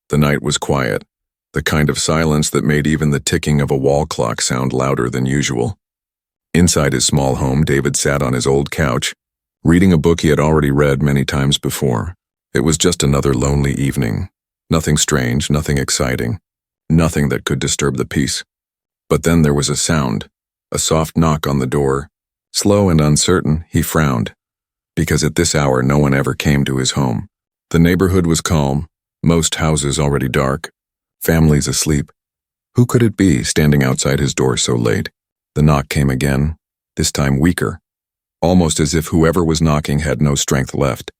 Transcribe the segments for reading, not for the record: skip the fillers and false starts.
The night was quiet, the kind of silence that made even the ticking of a wall clock sound louder than usual. Inside his small home, David sat on his old couch, reading a book he had already read many times before. It was just another lonely evening. Nothing strange, nothing exciting, nothing that could disturb the peace. But then there was a sound, a soft knock on the door. Slow and uncertain, he frowned, because at this hour no one ever came to his home. The neighborhood was calm, most houses already dark, families asleep. Who could it be standing outside his door so late? The knock came again, this time weaker, almost as if whoever was knocking had no strength left.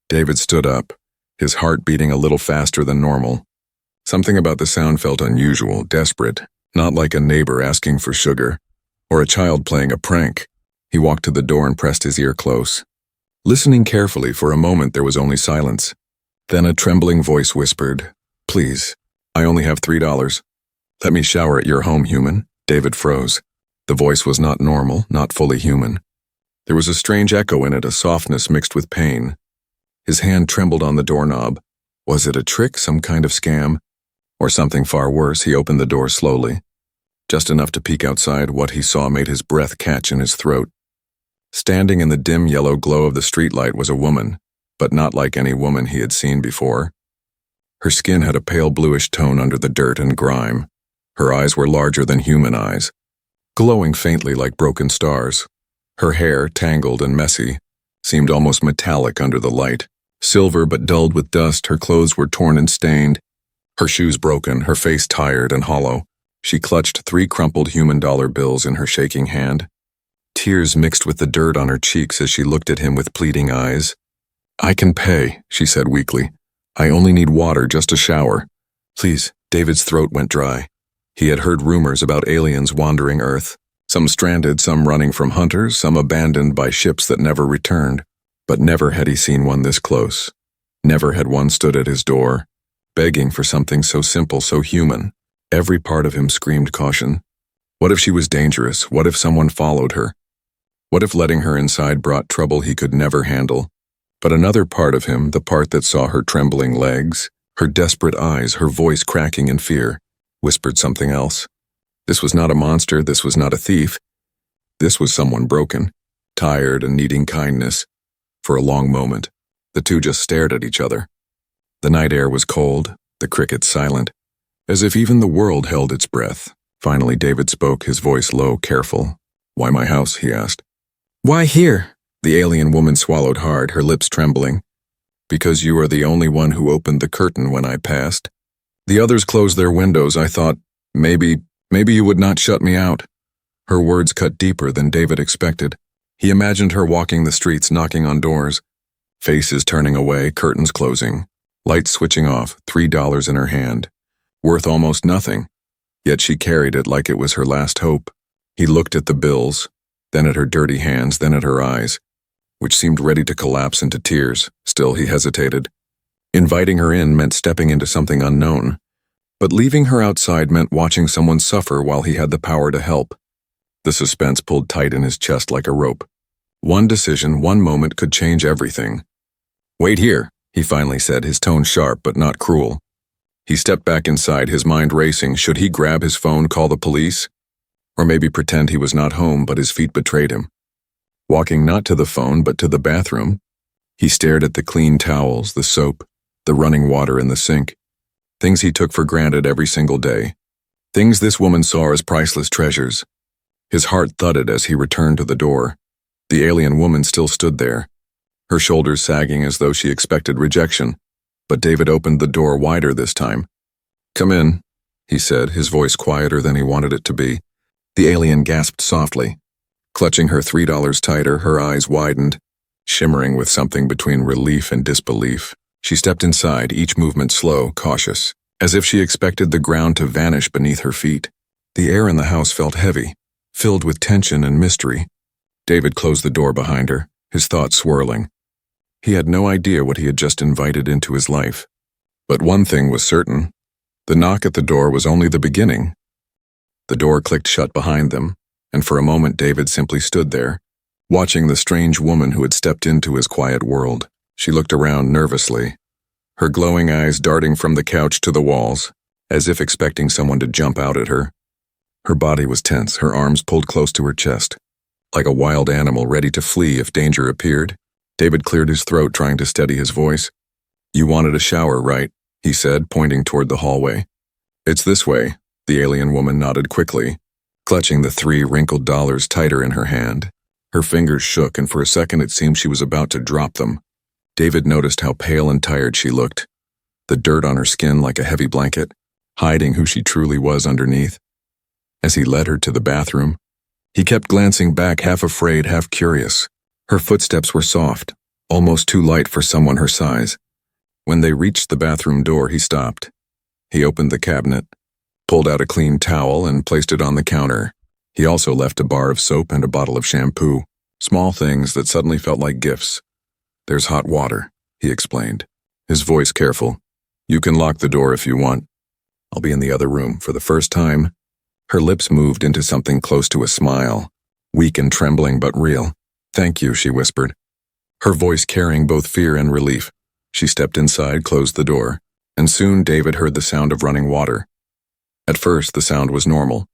David stood up, his heart beating a little faster than normal. Something about the sound felt unusual, desperate, not like a neighbor asking for sugar, or a child playing a prank. He walked to the door and pressed his ear close. Listening carefully, for a moment there was only silence. Then a trembling voice whispered, "Please, I only have $3. Let me shower at your home, human." David froze. The voice was not normal, not fully human. There was a strange echo in it, a softness mixed with pain. His hand trembled on the doorknob. Was it a trick, some kind of scam? Or something far worse? He opened the door slowly. Just enough to peek outside. What he saw made his breath catch in his throat. Standing in the dim yellow glow of the streetlight was a woman, but not like any woman he had seen before. Her skin had a pale bluish tone under the dirt and grime. Her eyes were larger than human eyes, glowing faintly like broken stars. Her hair, tangled and messy, seemed almost metallic under the light. Silver but dulled with dust, her clothes were torn and stained, her shoes broken, her face tired and hollow. She clutched 3 crumpled human dollar bills in her shaking hand. Tears mixed with the dirt on her cheeks as she looked at him with pleading eyes. "I can pay," she said weakly. "I only need water, just a shower. Please." David's throat went dry. He had heard rumors about aliens wandering Earth, some stranded, some running from hunters, some abandoned by ships that never returned. But never had he seen one this close. Never had one stood at his door, begging for something so simple, so human. Every part of him screamed caution. What if she was dangerous? What if someone followed her? What if letting her inside brought trouble he could never handle? But another part of him, the part that saw her trembling legs, her desperate eyes, her voice cracking in fear, whispered something else. This was not a monster, this was not a thief. This was someone broken, tired and needing kindness. For a long moment, the two just stared at each other. The night air was cold, the crickets silent, as if even the world held its breath. Finally, David spoke, his voice low, careful. "Why my house?" he asked. "Why here?" The alien woman swallowed hard, her lips trembling. "Because you are the only one who opened the curtain when I passed. The others closed their windows. I thought, maybe you would not shut me out." Her words cut deeper than David expected. He imagined her walking the streets, knocking on doors, faces turning away, curtains closing, lights switching off, $3 in her hand, worth almost nothing, yet she carried it like it was her last hope. He looked at the bills, then at her dirty hands, then at her eyes, which seemed ready to collapse into tears. Still, he hesitated. Inviting her in meant stepping into something unknown, but leaving her outside meant watching someone suffer while he had the power to help. The suspense pulled tight in his chest like a rope. One decision, one moment could change everything. "Wait here," he finally said, his tone sharp but not cruel. He stepped back inside, his mind racing. Should he grab his phone, call the police? Or maybe pretend he was not home, but his feet betrayed him. Walking not to the phone, but to the bathroom, he stared at the clean towels, the soap, the running water in the sink. Things he took for granted every single day. Things this woman saw as priceless treasures. His heart thudded as he returned to the door. The alien woman still stood there, her shoulders sagging as though she expected rejection. But David opened the door wider this time. "Come in," he said, his voice quieter than he wanted it to be. The alien gasped softly. Clutching her $3 tighter, her eyes widened, shimmering with something between relief and disbelief. She stepped inside, each movement slow, cautious, as if she expected the ground to vanish beneath her feet. The air in the house felt heavy, filled with tension and mystery. David closed the door behind her, his thoughts swirling. He had no idea what he had just invited into his life. But one thing was certain. The knock at the door was only the beginning. The door clicked shut behind them, and for a moment David simply stood there, watching the strange woman who had stepped into his quiet world. She looked around nervously, her glowing eyes darting from the couch to the walls, as if expecting someone to jump out at her. Her body was tense, her arms pulled close to her chest. Like a wild animal ready to flee if danger appeared, David cleared his throat, trying to steady his voice. "You wanted a shower, right?" he said, pointing toward the hallway. "It's this way," the alien woman nodded quickly, clutching the 3 wrinkled dollars tighter in her hand. Her fingers shook, and for a second it seemed she was about to drop them. David noticed how pale and tired she looked, the dirt on her skin like a heavy blanket, hiding who she truly was underneath. As he led her to the bathroom, he kept glancing back, half afraid, half curious. Her footsteps were soft, almost too light for someone her size. When they reached the bathroom door, he stopped. He opened the cabinet, pulled out a clean towel, and placed it on the counter. He also left a bar of soap and a bottle of shampoo, small things that suddenly felt like gifts. "There's hot water," he explained, his voice careful. "You can lock the door if you want. I'll be in the other room." For the first time, her lips moved into something close to a smile, weak and trembling but real. "Thank you," she whispered, her voice carrying both fear and relief. She stepped inside, closed the door, and soon David heard the sound of running water. At first, the sound was normal,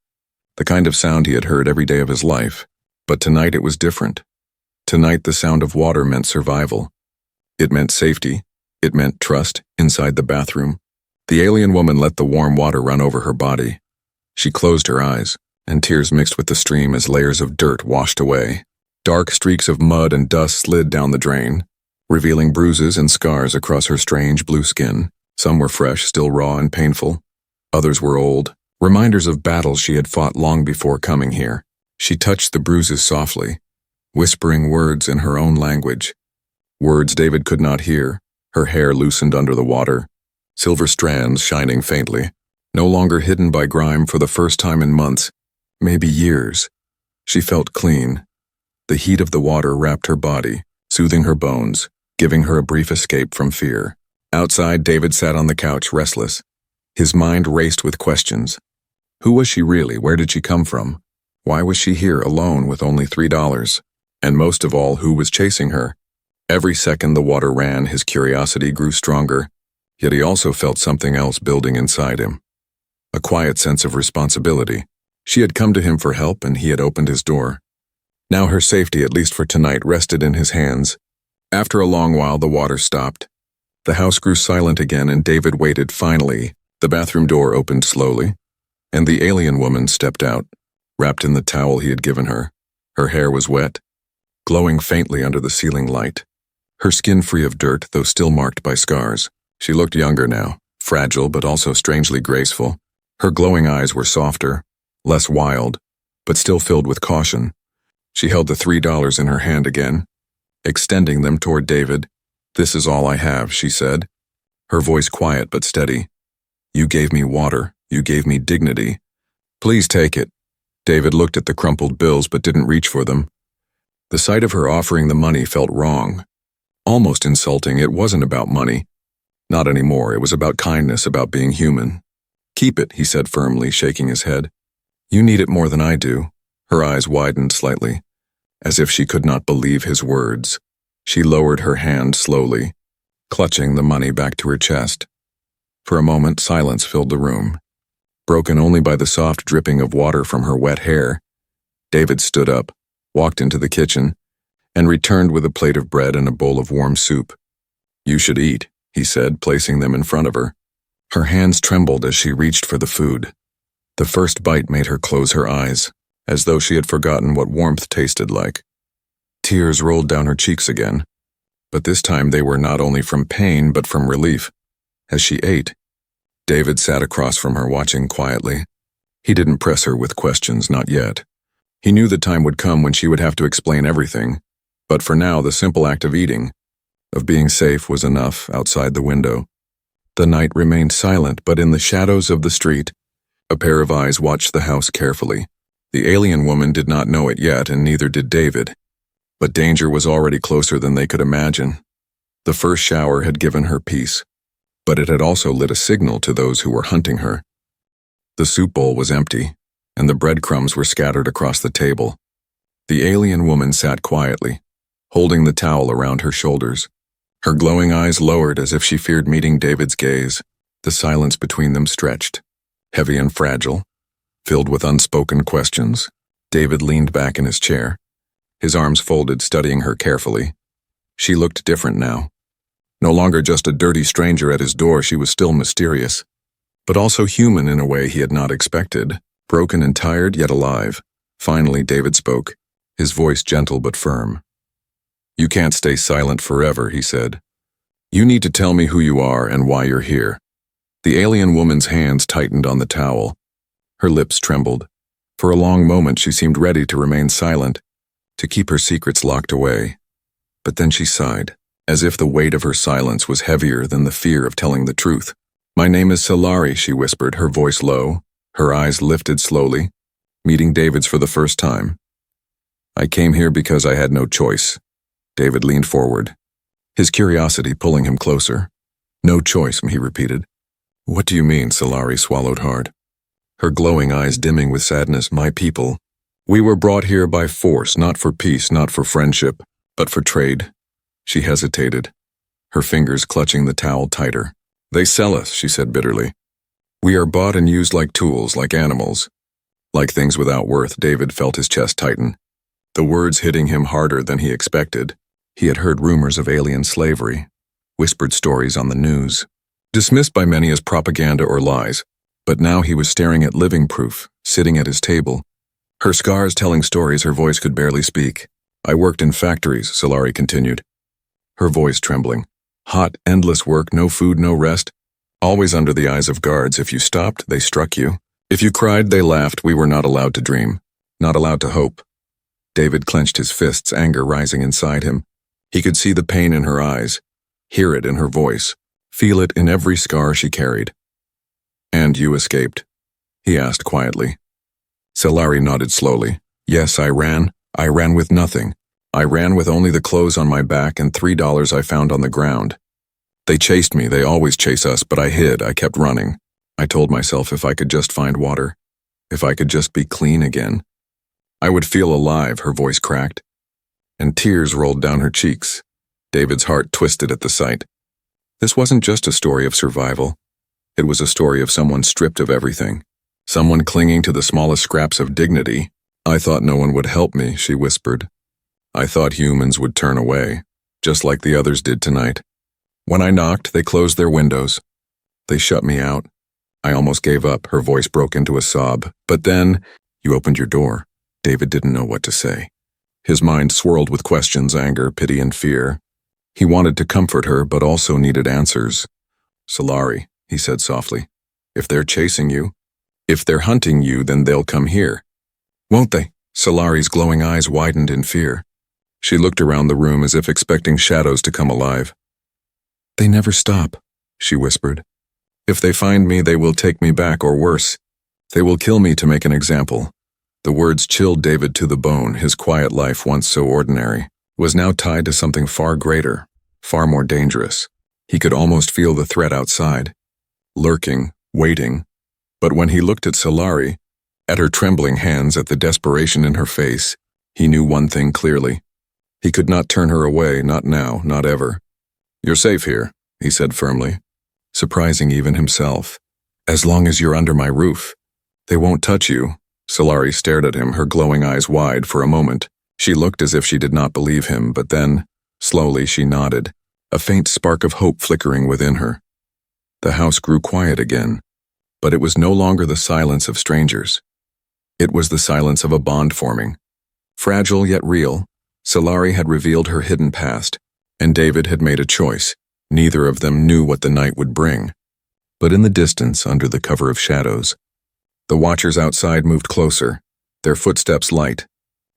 the kind of sound he had heard every day of his life, but tonight it was different. Tonight, the sound of water meant survival. It meant safety. It meant trust inside the bathroom. The alien woman let the warm water run over her body. She closed her eyes, and tears mixed with the stream as layers of dirt washed away. Dark streaks of mud and dust slid down the drain, revealing bruises and scars across her strange blue skin. Some were fresh, still raw and painful. Others were old, reminders of battles she had fought long before coming here. She touched the bruises softly, whispering words in her own language. Words David could not hear. Her hair loosened under the water, silver strands shining faintly, no longer hidden by grime. For the first time in months, maybe years, she felt clean. The heat of the water wrapped her body, soothing her bones, giving her a brief escape from fear. Outside, David sat on the couch, restless. His mind raced with questions. Who was she really? Where did she come from? Why was she here alone with only $3? And most of all, who was chasing her? Every second the water ran, his curiosity grew stronger, yet he also felt something else building inside him. A quiet sense of responsibility. She had come to him for help, and he had opened his door. Now her safety, at least for tonight, rested in his hands. After a long while, the water stopped. The house grew silent again, and David waited. Finally, the bathroom door opened slowly, and the alien woman stepped out, wrapped in the towel he had given her. Her hair was wet, glowing faintly under the ceiling light. Her skin free of dirt, though still marked by scars. She looked younger now, fragile but also strangely graceful. Her glowing eyes were softer, less wild, but still filled with caution. She held the $3 in her hand again, extending them toward David. "This is all I have," she said, her voice quiet but steady. "You gave me water. You gave me dignity. Please take it." David looked at the crumpled bills but didn't reach for them. The sight of her offering the money felt wrong, almost insulting. It wasn't about money. Not anymore. It was about kindness, about being human. "Keep it," he said firmly, shaking his head. "You need it more than I do." Her eyes widened slightly, as if she could not believe his words. She lowered her hand slowly, clutching the money back to her chest. For a moment, silence filled the room, broken only by the soft dripping of water from her wet hair. David stood up, walked into the kitchen, and returned with a plate of bread and a bowl of warm soup. "You should eat," he said, placing them in front of her. Her hands trembled as she reached for the food. The first bite made her close her eyes, as though she had forgotten what warmth tasted like. Tears rolled down her cheeks again, but this time they were not only from pain but from relief. As she ate, David sat across from her, watching quietly. He didn't press her with questions, not yet. He knew the time would come when she would have to explain everything, but for now the simple act of eating, of being safe, was enough. Outside the window, the night remained silent, but in the shadows of the street, a pair of eyes watched the house carefully. The alien woman did not know it yet, and neither did David. But danger was already closer than they could imagine. The first shower had given her peace, but it had also lit a signal to those who were hunting her. The soup bowl was empty, and the breadcrumbs were scattered across the table. The alien woman sat quietly, holding the towel around her shoulders. Her glowing eyes lowered as if she feared meeting David's gaze. The silence between them stretched, heavy and fragile, filled with unspoken questions. David leaned back in his chair, his arms folded, studying her carefully. She looked different now. No longer just a dirty stranger at his door, she was still mysterious, but also human in a way he had not expected, broken and tired yet alive. Finally, David spoke, his voice gentle but firm. "You can't stay silent forever," he said. "You need to tell me who you are and why you're here." The alien woman's hands tightened on the towel. Her lips trembled. For a long moment she seemed ready to remain silent, to keep her secrets locked away. But then she sighed, as if the weight of her silence was heavier than the fear of telling the truth. "My name is Solari," she whispered, her voice low, her eyes lifted slowly, meeting David's for the first time. "I came here because I had no choice." David leaned forward, his curiosity pulling him closer. "No choice," he repeated. "What do you mean?" Solari swallowed hard, her glowing eyes dimming with sadness. "My people. We were brought here by force, not for peace, not for friendship, but for trade." She hesitated, her fingers clutching the towel tighter. "They sell us," she said bitterly. "We are bought and used like tools, like animals, like things without worth." David felt his chest tighten, the words hitting him harder than he expected. He had heard rumors of alien slavery, whispered stories on the news, dismissed by many as propaganda or lies, but now he was staring at living proof, sitting at his table, her scars telling stories her voice could barely speak. "I worked in factories," Solari continued, her voice trembling. "Hot, endless work, no food, no rest, always under the eyes of guards. If you stopped, they struck you. If you cried, they laughed. We were not allowed to dream, not allowed to hope." David clenched his fists, anger rising inside him. He could see the pain in her eyes, hear it in her voice, feel it in every scar she carried. "And you escaped?" he asked quietly. Solari nodded slowly. "Yes, I ran. I ran with nothing. I ran with only the clothes on my back and $3 I found on the ground. They chased me, they always chase us, but I hid, I kept running. I told myself if I could just find water, if I could just be clean again, I would feel alive." Her voice cracked, and tears rolled down her cheeks. David's heart twisted at the sight. This wasn't just a story of survival. It was a story of someone stripped of everything, someone clinging to the smallest scraps of dignity. "I thought no one would help me," she whispered. "I thought humans would turn away, just like the others did tonight. When I knocked, they closed their windows. They shut me out. I almost gave up." Her voice broke into a sob. "But then, you opened your door." David didn't know what to say. His mind swirled with questions, anger, pity, and fear. He wanted to comfort her, but also needed answers. "Solari," he said softly, "if they're chasing you, if they're hunting you, then they'll come here. Won't they?" Solari's glowing eyes widened in fear. She looked around the room as if expecting shadows to come alive. "They never stop," she whispered. "If they find me, they will take me back, or worse. They will kill me to make an example." The words chilled David to the bone. His quiet life, once so ordinary, was now tied to something far greater, far more dangerous. He could almost feel the threat outside, lurking, waiting. But when he looked at Solari, at her trembling hands, at the desperation in her face, he knew one thing clearly. He could not turn her away, not now, not ever. "You're safe here," he said firmly, surprising even himself. "As long as you're under my roof. They won't touch you." Solari stared at him, her glowing eyes wide. For a moment, she looked as if she did not believe him, but then, slowly, she nodded, a faint spark of hope flickering within her. The house grew quiet again, but it was no longer the silence of strangers. It was the silence of a bond forming. Fragile yet real, Solari had revealed her hidden past, and David had made a choice. Neither of them knew what the night would bring. But in the distance, under the cover of shadows, the watchers outside moved closer, their footsteps light,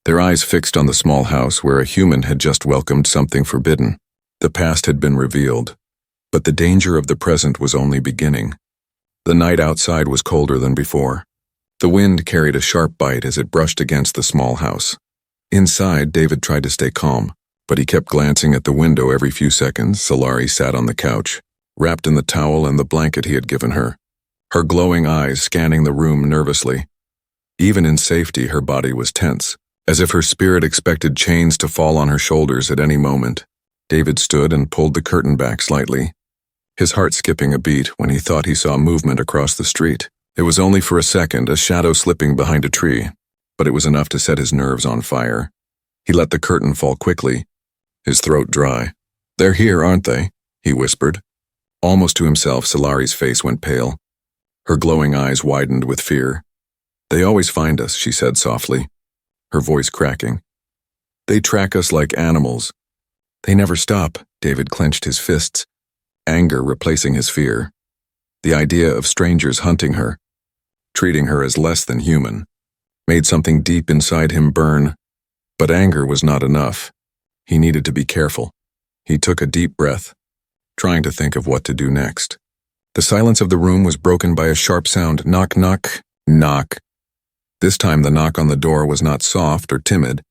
their eyes fixed on the small house where a human had just welcomed something forbidden. The past had been revealed, but the danger of the present was only beginning. The night outside was colder than before. The wind carried a sharp bite as it brushed against the small house. Inside, David tried to stay calm, but he kept glancing at the window every few seconds. Solari sat on the couch, wrapped in the towel and the blanket he had given her, her glowing eyes scanning the room nervously. Even in safety, her body was tense, as if her spirit expected chains to fall on her shoulders at any moment. David stood and pulled the curtain back slightly, his heart skipping a beat when he thought he saw movement across the street. It was only for a second, a shadow slipping behind a tree, but it was enough to set his nerves on fire. He let the curtain fall quickly, his throat dry. "They're here, aren't they?" he whispered. Almost to himself, Solari's face went pale. Her glowing eyes widened with fear. "They always find us," she said softly, her voice cracking. "They track us like animals. They never stop." David clenched his fists, anger replacing his fear. The idea of strangers hunting her, treating her as less than human, made something deep inside him burn. But anger was not enough. He needed to be careful. He took a deep breath, trying to think of what to do next. The silence of the room was broken by a sharp sound. Knock, knock, knock. This time the knock on the door was not soft or timid.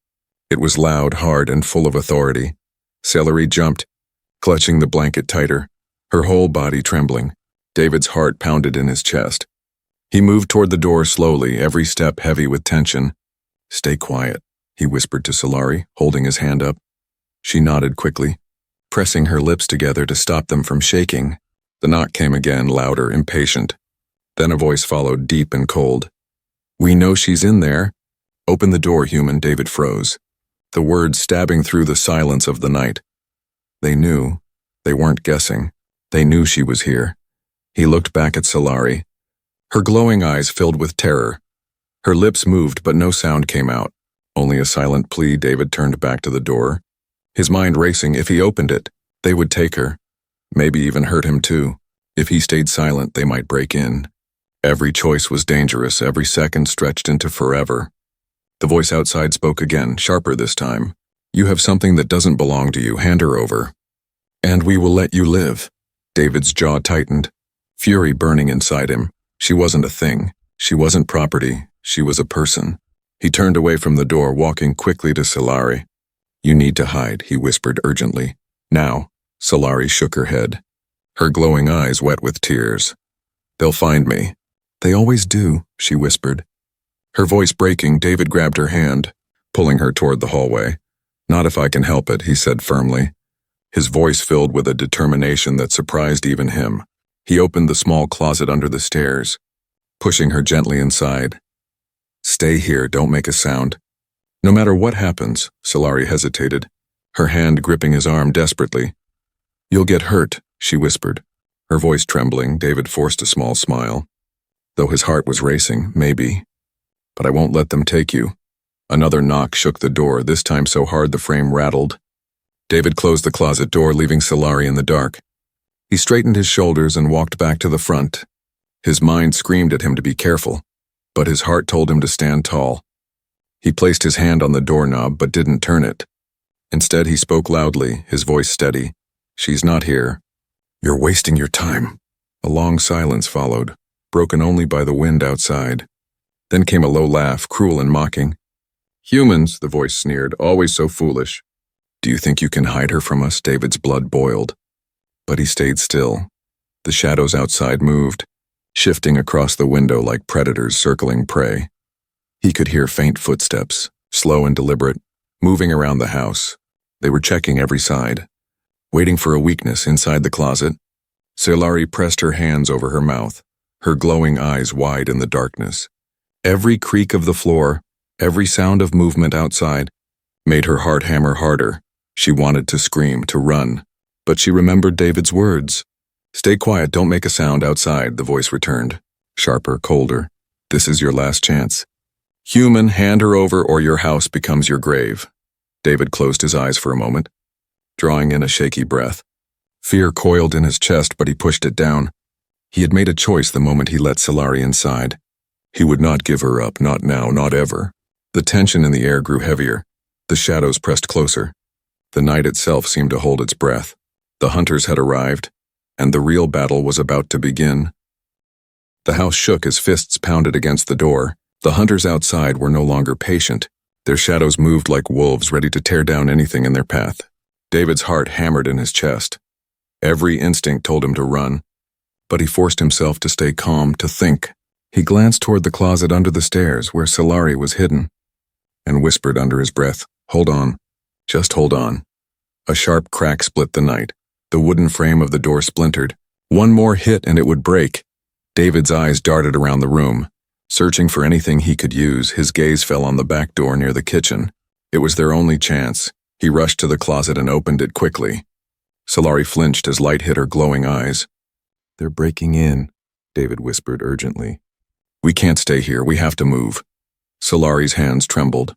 It was loud, hard, and full of authority. Celery jumped, clutching the blanket tighter, her whole body trembling. David's heart pounded in his chest. He moved toward the door slowly, every step heavy with tension. "Stay quiet," he whispered to Solari, holding his hand up. She nodded quickly, pressing her lips together to stop them from shaking. The knock came again, louder, impatient. Then a voice followed, deep and cold. "We know she's in there. Open the door, human." David froze, the words stabbing through the silence of the night. They knew. They weren't guessing. They knew she was here. He looked back at Solari. Her glowing eyes filled with terror. Her lips moved, but no sound came out. Only a silent plea. David turned back to the door, his mind racing. If he opened it, they would take her. Maybe even hurt him too. If he stayed silent, they might break in. Every choice was dangerous, every second stretched into forever. The voice outside spoke again, sharper this time. "You have something that doesn't belong to you. Hand her over, and we will let you live." David's jaw tightened, fury burning inside him. She wasn't a thing. She wasn't property. She was a person. He turned away from the door, walking quickly to Solari. "You need to hide," he whispered urgently. "Now." Solari shook her head, her glowing eyes wet with tears. "They'll find me." "They always do," she whispered. Her voice breaking, David grabbed her hand, pulling her toward the hallway. "Not if I can help it," he said firmly, his voice filled with a determination that surprised even him. He opened the small closet under the stairs, pushing her gently inside. "Stay here, don't make a sound. No matter what happens." Solari hesitated, her hand gripping his arm desperately. "You'll get hurt," she whispered, her voice trembling. David forced a small smile, though his heart was racing. "Maybe. But I won't let them take you." Another knock shook the door, this time so hard the frame rattled. David closed the closet door, leaving Solari in the dark. He straightened his shoulders and walked back to the front. His mind screamed at him to be careful, but his heart told him to stand tall. He placed his hand on the doorknob but didn't turn it. Instead, he spoke loudly, his voice steady. "She's not here. You're wasting your time." A long silence followed, broken only by the wind outside. Then came a low laugh, cruel and mocking. "Humans," the voice sneered, "always so foolish." "Do you think you can hide her from us?" David's blood boiled. But he stayed still. The shadows outside moved, shifting across the window like predators circling prey. He could hear faint footsteps, slow and deliberate, moving around the house. They were checking every side, waiting for a weakness inside the closet. Solari pressed her hands over her mouth, her glowing eyes wide in the darkness. Every creak of the floor, every sound of movement outside, made her heart hammer harder. She wanted to scream, to run, but she remembered David's words. "Stay quiet, don't make a sound outside," the voice returned, sharper, colder. "This is your last chance. Human, hand her over or your house becomes your grave." David closed his eyes for a moment, drawing in a shaky breath. Fear coiled in his chest, but he pushed it down. He had made a choice the moment he let Solari inside. He would not give her up, not now, not ever. The tension in the air grew heavier. The shadows pressed closer. The night itself seemed to hold its breath. The hunters had arrived, and the real battle was about to begin. The house shook as fists pounded against the door. The hunters outside were no longer patient. Their shadows moved like wolves, ready to tear down anything in their path. David's heart hammered in his chest. Every instinct told him to run, but he forced himself to stay calm, to think. He glanced toward the closet under the stairs where Solari was hidden, and whispered under his breath, "Hold on. Just hold on." A sharp crack split the night. The wooden frame of the door splintered. One more hit and it would break. David's eyes darted around the room. Searching for anything he could use, his gaze fell on the back door near the kitchen. It was their only chance. He rushed to the closet and opened it quickly. Solari flinched as light hit her glowing eyes. "They're breaking in," David whispered urgently. "We can't stay here. We have to move." Solari's hands trembled,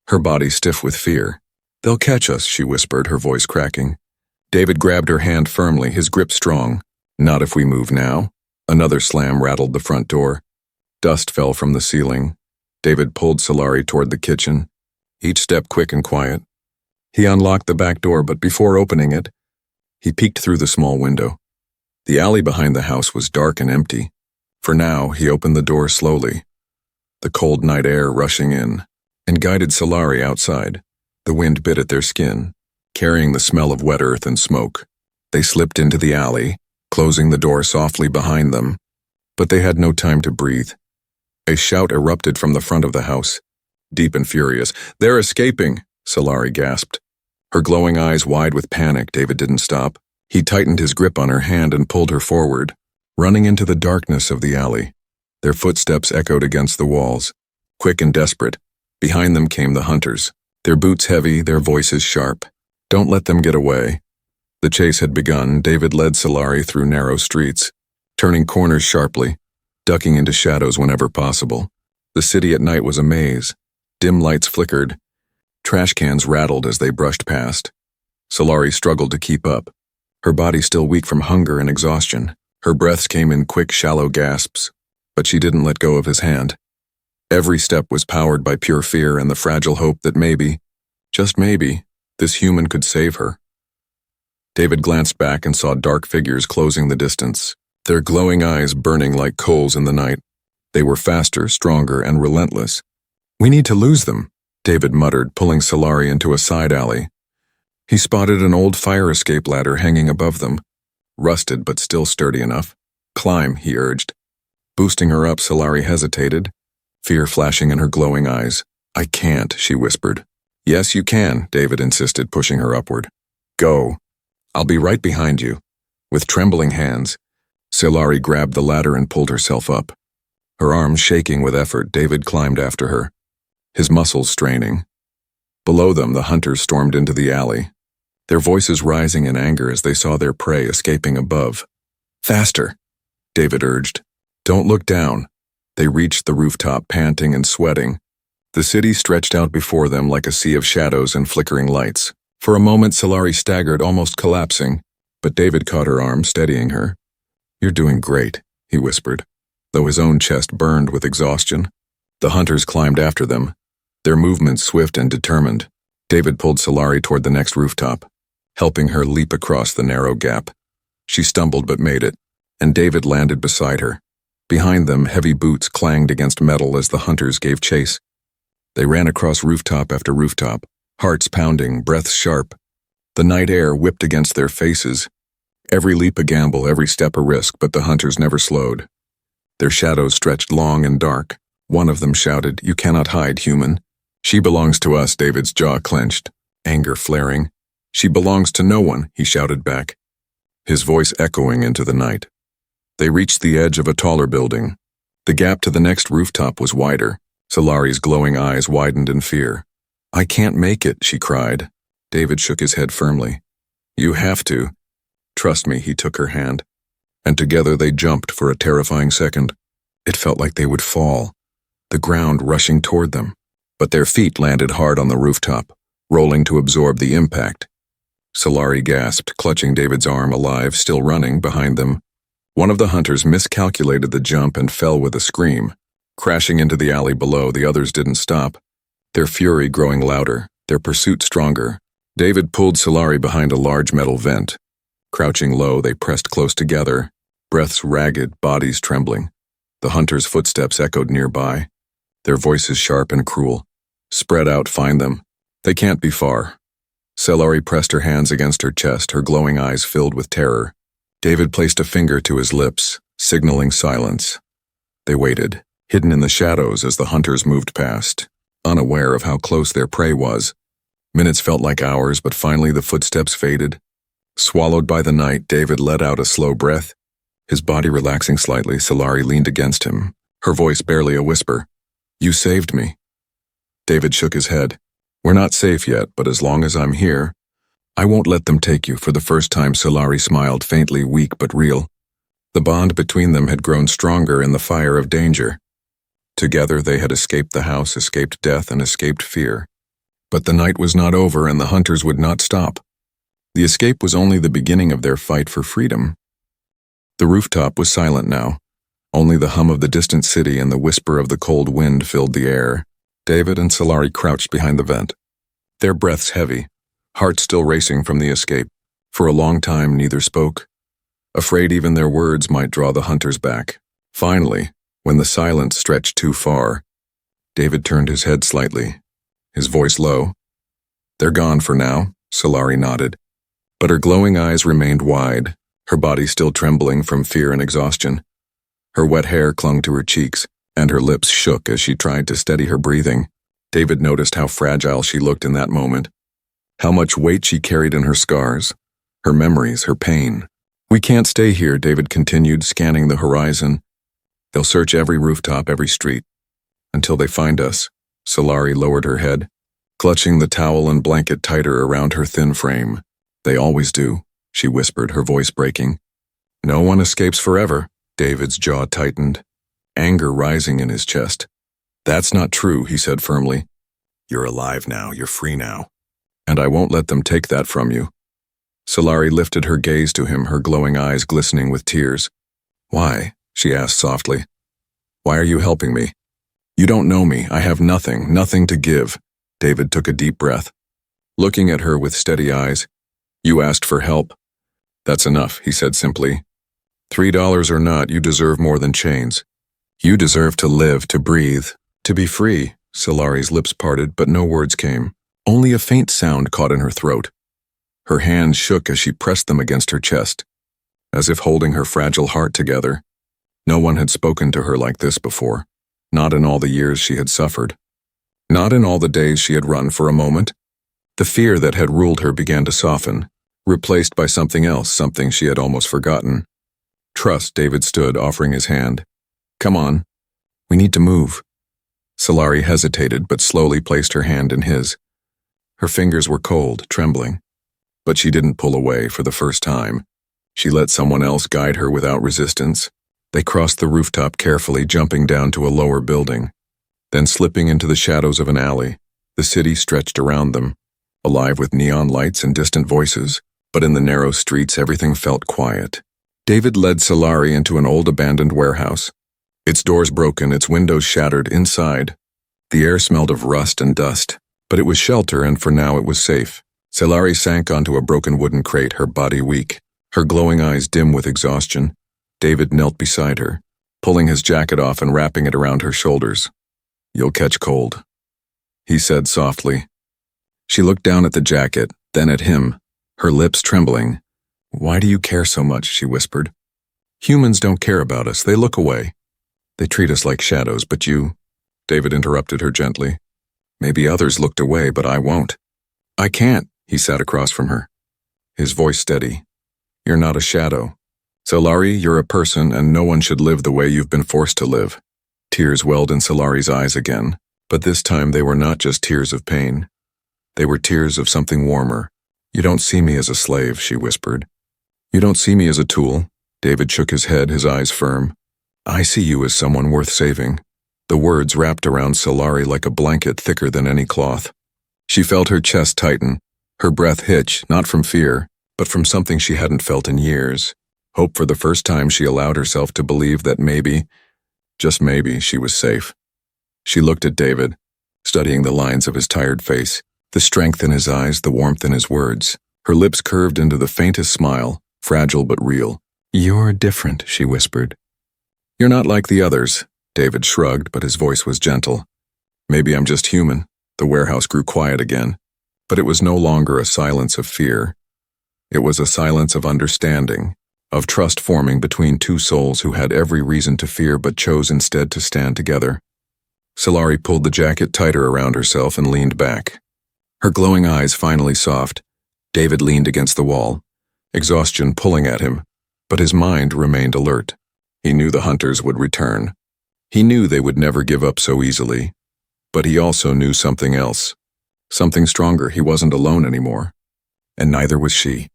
her body stiff with fear. "They'll catch us," she whispered, her voice cracking. David grabbed her hand firmly, his grip strong. "Not if we move now." Another slam rattled the front door. Dust fell from the ceiling. David pulled Solari toward the kitchen, each step quick and quiet. He unlocked the back door, but before opening it, he peeked through the small window. The alley behind the house was dark and empty. For now, he opened the door slowly, the cold night air rushing in, and guided Solari outside. The wind bit at their skin, carrying the smell of wet earth and smoke. They slipped into the alley, closing the door softly behind them, but they had no time to breathe. A shout erupted from the front of the house, deep and furious. "They're escaping!" Solari gasped. Her glowing eyes wide with panic. David didn't stop. He tightened his grip on her hand and pulled her forward, running into the darkness of the alley. Their footsteps echoed against the walls, quick and desperate. Behind them came the hunters, their boots heavy, their voices sharp. "Don't let them get away." The chase had begun. David led Solari through narrow streets, turning corners sharply, ducking into shadows whenever possible. The city at night was a maze. Dim lights flickered. Trash cans rattled as they brushed past. Solari struggled to keep up, her body still weak from hunger and exhaustion. Her breaths came in quick, shallow gasps, but she didn't let go of his hand. Every step was powered by pure fear and the fragile hope that maybe, just maybe, this human could save her. David glanced back and saw dark figures closing the distance, their glowing eyes burning like coals in the night. They were faster, stronger, and relentless. "We need to lose them," David muttered, pulling Solari into a side alley. He spotted an old fire escape ladder hanging above them, rusted but still sturdy enough. "Climb," he urged. Boosting her up, Solari hesitated, fear flashing in her glowing eyes. "I can't," she whispered. "Yes, you can," David insisted, pushing her upward. "Go. I'll be right behind you." With trembling hands, Solari grabbed the ladder and pulled herself up. Her arms shaking with effort, David climbed after her, his muscles straining. Below them, the hunters stormed into the alley, their voices rising in anger as they saw their prey escaping above. "Faster," David urged. "Don't look down." They reached the rooftop, panting and sweating. The city stretched out before them like a sea of shadows and flickering lights. For a moment, Solari staggered, almost collapsing, but David caught her arm, steadying her. "You're doing great," he whispered, though his own chest burned with exhaustion. The hunters climbed after them, their movements swift and determined. David pulled Solari toward the next rooftop, helping her leap across the narrow gap. She stumbled but made it, and David landed beside her. Behind them, heavy boots clanged against metal as the hunters gave chase. They ran across rooftop after rooftop, hearts pounding, breaths sharp. The night air whipped against their faces. Every leap a gamble, every step a risk, but the hunters never slowed. Their shadows stretched long and dark. One of them shouted, "You cannot hide, human." "She belongs to us," David's jaw clenched, anger flaring. "She belongs to no one," he shouted back, his voice echoing into the night. They reached the edge of a taller building. The gap to the next rooftop was wider. Solari's glowing eyes widened in fear. "I can't make it," she cried. David shook his head firmly. "You have to. Trust me," he took her hand. And together they jumped for a terrifying second. It felt like they would fall, the ground rushing toward them. But their feet landed hard on the rooftop, rolling to absorb the impact. Solari gasped, clutching David's arm, alive, still running behind them. One of the hunters miscalculated the jump and fell with a scream. Crashing into the alley below, the others didn't stop, their fury growing louder, their pursuit stronger. David pulled Solari behind a large metal vent. Crouching low, they pressed close together, breaths ragged, bodies trembling. The hunters' footsteps echoed nearby, their voices sharp and cruel. "Spread out, find them. They can't be far." Solari pressed her hands against her chest, her glowing eyes filled with terror. David placed a finger to his lips, signaling silence. They waited, hidden in the shadows as the hunters moved past, unaware of how close their prey was. Minutes felt like hours, but finally the footsteps faded. Swallowed by the night, David let out a slow breath. His body relaxing slightly, Solari leaned against him, her voice barely a whisper. "You saved me." David shook his head. "We're not safe yet, but as long as I'm here, I won't let them take you." For the first time, Solari smiled, faintly, weak but real. The bond between them had grown stronger in the fire of danger. Together they had escaped the house, escaped death, and escaped fear. But the night was not over, and the hunters would not stop. The escape was only the beginning of their fight for freedom. The rooftop was silent now. Only the hum of the distant city and the whisper of the cold wind filled the air. David and Solari crouched behind the vent, their breaths heavy, hearts still racing from the escape. For a long time neither spoke, afraid even their words might draw the hunters back. Finally, when the silence stretched too far, David turned his head slightly, his voice low. "They're gone for now," Solari nodded. But her glowing eyes remained wide, her body still trembling from fear and exhaustion. Her wet hair clung to her cheeks, and her lips shook as she tried to steady her breathing. David noticed how fragile she looked in that moment, how much weight she carried in her scars, her memories, her pain. "We can't stay here," David continued, scanning the horizon. "They'll search every rooftop, every street, until they find us." Solari lowered her head, clutching the towel and blanket tighter around her thin frame. "They always do," she whispered, her voice breaking. "No one escapes forever." David's jaw tightened, anger rising in his chest. "That's not true," he said firmly. "You're alive now, you're free now. And I won't let them take that from you." Solari lifted her gaze to him, her glowing eyes glistening with tears. "Why?" she asked softly. "Why are you helping me? You don't know me. I have nothing, nothing to give." David took a deep breath, looking at her with steady eyes. "You asked for help. That's enough," he said simply. $3 or not, you deserve more than chains. You deserve to live, to breathe, to be free." Solari's lips parted, but no words came. Only a faint sound caught in her throat. Her hands shook as she pressed them against her chest, as if holding her fragile heart together. No one had spoken to her like this before, not in all the years she had suffered, not in all the days she had run for a moment. The fear that had ruled her began to soften, replaced by something else, something she had almost forgotten. "Trust." David stood, offering his hand. "Come on. We need to move." Solari hesitated, but slowly placed her hand in his. Her fingers were cold, trembling. But she didn't pull away for the first time. She let someone else guide her without resistance. They crossed the rooftop carefully, jumping down to a lower building, then slipping into the shadows of an alley. The city stretched around them, alive with neon lights and distant voices, but in the narrow streets everything felt quiet. David led Solari into an old abandoned warehouse. Its doors broken, its windows shattered. Inside, the air smelled of rust and dust, but it was shelter, and for now it was safe. Solari sank onto a broken wooden crate, her body weak, her glowing eyes dim with exhaustion. David knelt beside her, pulling his jacket off and wrapping it around her shoulders. "You'll catch cold," he said softly. She looked down at the jacket, then at him, her lips trembling. "Why do you care so much?" she whispered. "Humans don't care about us. They look away. They treat us like shadows, but you—" David interrupted her gently. "Maybe others looked away, but I won't." "I can't." He sat across from her, his voice steady. "You're not a shadow. Solari, you're a person, and no one should live the way you've been forced to live." Tears welled in Solari's eyes again, but this time they were not just tears of pain. They were tears of something warmer. "You don't see me as a slave," she whispered. "You don't see me as a tool." David shook his head, his eyes firm. "I see you as someone worth saving." The words wrapped around Solari like a blanket thicker than any cloth. She felt her chest tighten, her breath hitch, not from fear, but from something she hadn't felt in years. Hope. For the first time she allowed herself to believe that maybe, just maybe, she was safe. She looked at David, studying the lines of his tired face, the strength in his eyes, the warmth in his words. Her lips curved into the faintest smile, fragile but real. "You're different," she whispered. "You're not like the others." David shrugged, but his voice was gentle. "Maybe I'm just human." The warehouse grew quiet again, but it was no longer a silence of fear. It was a silence of understanding, of trust forming between two souls who had every reason to fear but chose instead to stand together. Solari pulled the jacket tighter around herself and leaned back. Her glowing eyes finally soft. David leaned against the wall, exhaustion pulling at him, but his mind remained alert. He knew the hunters would return. He knew they would never give up so easily. But he also knew something else. Something stronger. He wasn't alone anymore. And neither was she.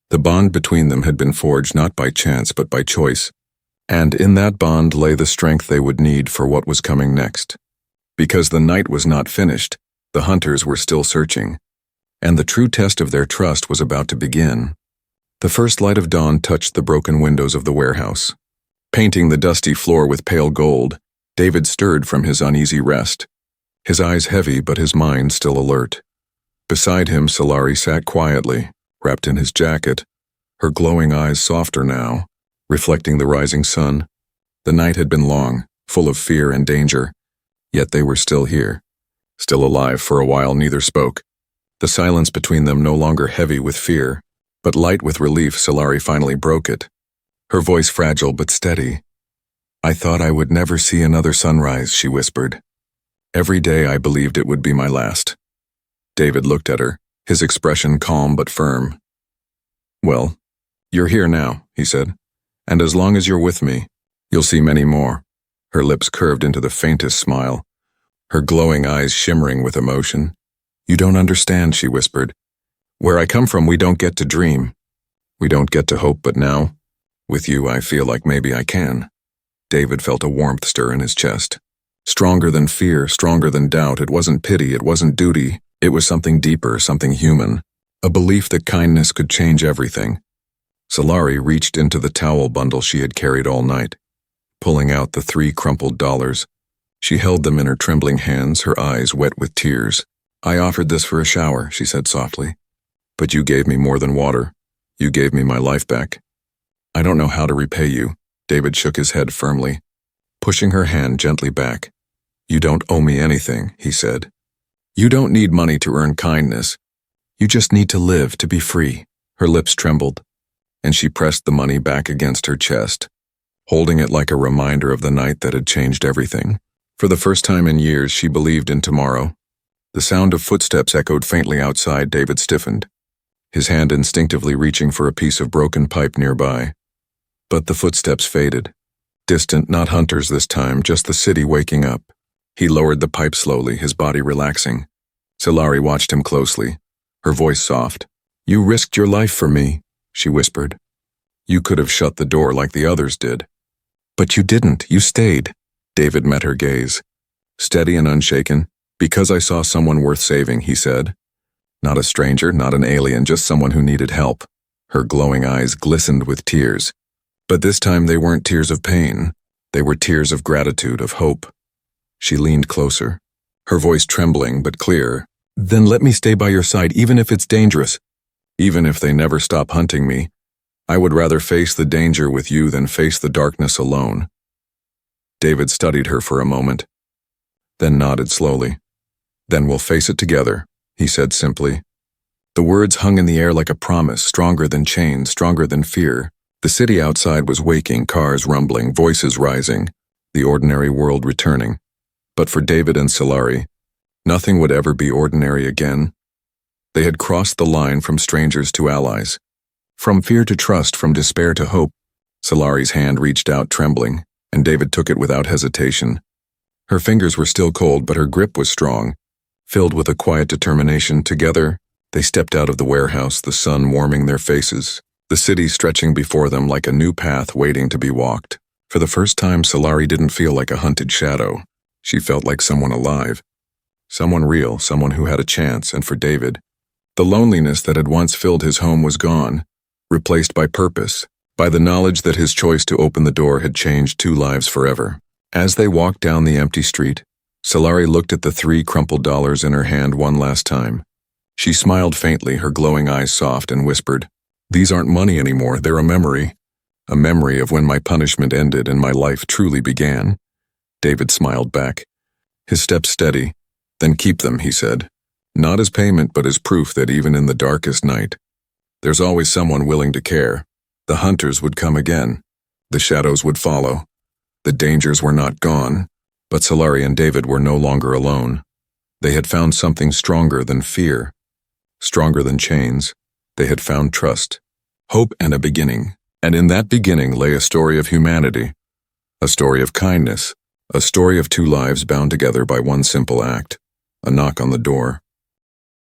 The bond between them had been forged not by chance but by choice. And in that bond lay the strength they would need for what was coming next. Because the night was not finished, the hunters were still searching. And the true test of their trust was about to begin. The first light of dawn touched the broken windows of the warehouse. Painting the dusty floor with pale gold, David stirred from his uneasy rest. His eyes heavy but his mind still alert. Beside him, Solari sat quietly, wrapped in his jacket, her glowing eyes softer now, reflecting the rising sun. The night had been long, full of fear and danger, yet they were still here. Still alive. For a while neither spoke. The silence between them no longer heavy with fear, but light with relief. Solari finally broke it. Her voice fragile but steady. "I thought I would never see another sunrise," she whispered. "Every day I believed it would be my last." David looked at her, his expression calm but firm. "Well, you're here now," he said, "and as long as you're with me, you'll see many more." Her lips curved into the faintest smile, her glowing eyes shimmering with emotion. "You don't understand," she whispered. "Where I come from, we don't get to dream. We don't get to hope, but now, with you, I feel like maybe I can." David felt a warmth stir in his chest. Stronger than fear, stronger than doubt. It wasn't pity, it wasn't duty. It was something deeper, something human. A belief that kindness could change everything. Solari reached into the towel bundle she had carried all night, pulling out the 3 crumpled dollars. She held them in her trembling hands, her eyes wet with tears. "I offered this for a shower," she said softly. "But you gave me more than water. You gave me my life back. I don't know how to repay you." David shook his head firmly, pushing her hand gently back. "You don't owe me anything," he said. "You don't need money to earn kindness. You just need to live, to be free." Her lips trembled, and she pressed the money back against her chest, holding it like a reminder of the night that had changed everything. For the first time in years, she believed in tomorrow. The sound of footsteps echoed faintly outside. David stiffened, his hand instinctively reaching for a piece of broken pipe nearby. But the footsteps faded. Distant, not hunters this time, just the city waking up. He lowered the pipe slowly, his body relaxing. Solari watched him closely, her voice soft. "You risked your life for me," she whispered. "You could have shut the door like the others did." "But you didn't, you stayed." David met her gaze, steady and unshaken. "Because I saw someone worth saving," he said. "Not a stranger, not an alien, just someone who needed help." Her glowing eyes glistened with tears. But this time they weren't tears of pain. They were tears of gratitude, of hope. She leaned closer, her voice trembling but clear. "Then let me stay by your side, even if it's dangerous. Even if they never stop hunting me. I would rather face the danger with you than face the darkness alone." David studied her for a moment, then nodded slowly. "Then we'll face it together," he said simply. The words hung in the air like a promise, stronger than chains, stronger than fear. The city outside was waking, cars rumbling, voices rising, the ordinary world returning. But for David and Solari, nothing would ever be ordinary again. They had crossed the line from strangers to allies, from fear to trust, from despair to hope. Solari's hand reached out trembling, and David took it without hesitation. Her fingers were still cold, but her grip was strong, filled with a quiet determination. Together, they stepped out of the warehouse, the sun warming their faces, the city stretching before them like a new path waiting to be walked. For the first time, Solari didn't feel like a hunted shadow. She felt like someone alive, someone real, someone who had a chance. And for David, the loneliness that had once filled his home was gone, replaced by purpose, by the knowledge that his choice to open the door had changed 2 lives forever. As they walked down the empty street, Solari looked at the 3 crumpled dollars in her hand one last time. She smiled faintly, her glowing eyes soft, and whispered, "These aren't money anymore, they're a memory of when my punishment ended and my life truly began." David smiled back, his steps steady. "Then keep them," he said, "not as payment but as proof that even in the darkest night, there's always someone willing to care. The hunters would come again. The shadows would follow. The dangers were not gone, but Solari and David were no longer alone. They had found something stronger than fear, stronger than chains. They had found trust, hope, and a beginning. And in that beginning lay a story of humanity, a story of kindness, a story of two lives bound together by one simple act, a knock on the door.